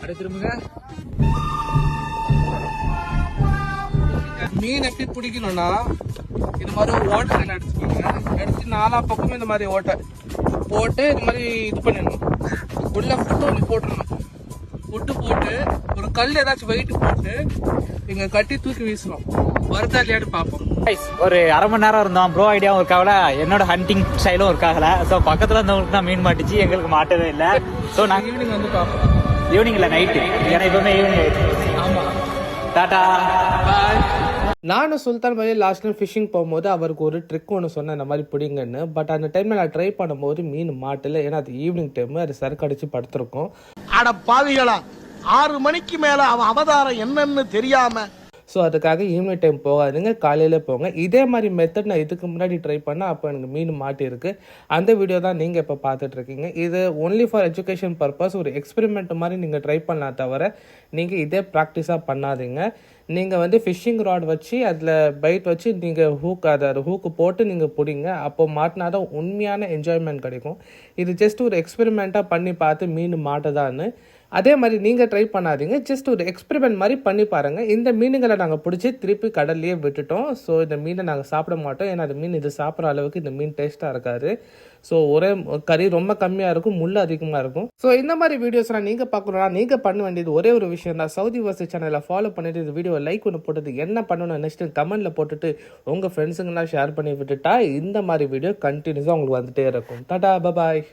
அப்படியே திரும்புங்க. மீன் எப்படி பிடிக்கணும்னா இது மாதிரி ஓட்டை எடுத்துக்கோங்க. எடுத்து 4 பக்கமும் இந்த மாதிரி ஓட்டை போட்டு இது மாதிரி இது பண்ணிடணும். உள்ள ஃபுட்டு ஒன்று போட்டுடணும். ஃபுட்டு போட்டு ஒரு கல் ஏதாச்சும் வெயிட் போட்டு இங்க கட்டி தூக்கி வீசணும். வருதா இல்லையான்னு பார்ப்போம். ஒரு அரை மணி நேரம் இருந்தோம். ப்ரோ ஐடியாவும் ஒர்க் ஆகல, என்னோட ஹண்டிங் ஸ்டைலும் ஒர்க் ஆகல. ஸோ பக்கத்துல இருந்தவங்களுக்கு தான் மீன் மாட்டுச்சு, எங்களுக்கு மாட்டவே இல்லை. ஸோ நாங்கள் ஈவினிங் வந்து பார்ப்போம். ஈவினிங் இல்லை, நைட்டு. ஏன்னா எப்பவுமே ஈவினிங். ஆமா, டாடா பாய். நானும் சுல்தான் மாதிரி லாஸ்ட் டைம் ஃபிஷிங் போகும்போது அவருக்கு ஒரு ட்ரிக் ஒன்று சொன்னேன், இந்த மாதிரி பிடிங்கன்னு. பட் அந்த டைமில் நான் ட்ரை பண்ணும்போது மீன் மாட்டல. ஏன்னா அது ஈவினிங் டைமு, அது சரக்கு அடிச்சு படுத்துருக்கோம். அட பாவிகளா, 6 மணிக்கு மேல அவன் அவதாரம் என்னன்னு தெரியாம. ஸோ அதுக்காக ஈவினிங் டைம் போகாதுங்க, காலையில் போங்க. இதே மாதிரி மெத்தட் நான் இதுக்கு முன்னாடி ட்ரை பண்ணேன், அப்போ எனக்கு மீன் மாட்டியிருக்கு. அந்த வீடியோ தான் நீங்கள் இப்போ பார்த்துட்ருக்கீங்க. இது ஒன்லி ஃபார் எஜுகேஷன் பர்பஸ், ஒரு எக்ஸ்பெரிமெண்ட் மாதிரி நீங்கள் ட்ரை பண்ணலாம், தவிர நீங்கள் இதே ப்ராக்டிஸாக பண்ணாதீங்க. நீங்கள் வந்து ஃபிஷ்ஷிங் ராட் வச்சு அதில் பைட் வச்சு நீங்கள் ஹூக்கு போட்டு நீங்கள் பிடிங்க. அப்போ மாட்டினாதான் உண்மையான என்ஜாய்மெண்ட் கிடைக்கும். இது ஜஸ்ட் ஒரு எக்ஸ்பெரிமெண்ட்டாக பண்ணி பார்த்து மீன் மாட்டுதான்னு அதே மாதிரி நீங்கள் ட்ரை பண்ணாதீங்க. ஜஸ்ட் ஒரு எக்ஸ்பெரிமெண்ட் மாதிரி பண்ணி பாருங்கள். இந்த மீனுங்களை நாங்கள் பிடிச்சி திருப்பி கடல்லையே விட்டுட்டோம். ஸோ இந்த மீனை நாங்கள் சாப்பிட மாட்டோம். ஏன்னா அந்த மீன் இது சாப்பிட்ற அளவுக்கு இந்த மீன் டேஸ்ட்டாக இருக்காது. ஸோ ஒரே கறி ரொம்ப கம்மியாக இருக்கும், முள் அதிகமாக இருக்கும். ஸோ இந்த மாதிரி வீடியோஸ்லாம் நீங்கள் பார்க்கணும்னா நீங்கள் பண்ண வேண்டியது ஒரே ஒரு விஷயம் தான். சவுதி வர்ஸ் சேனலை ஃபாலோ பண்ணிட்டு இந்த வீடியோவை லைக் ஒன்று போட்டுட்டு என்ன பண்ணணும் நெக்ஸ்ட் கமெண்ட்டில் போட்டுட்டு உங்கள் ஃப்ரெண்ட்ஸுங்கெல்லாம் ஷேர் பண்ணி விட்டுட்டா இந்த மாதிரி வீடியோ கண்டினியூஸாக உங்களுக்கு வந்துட்டே இருக்கும். டாடா, பாய்.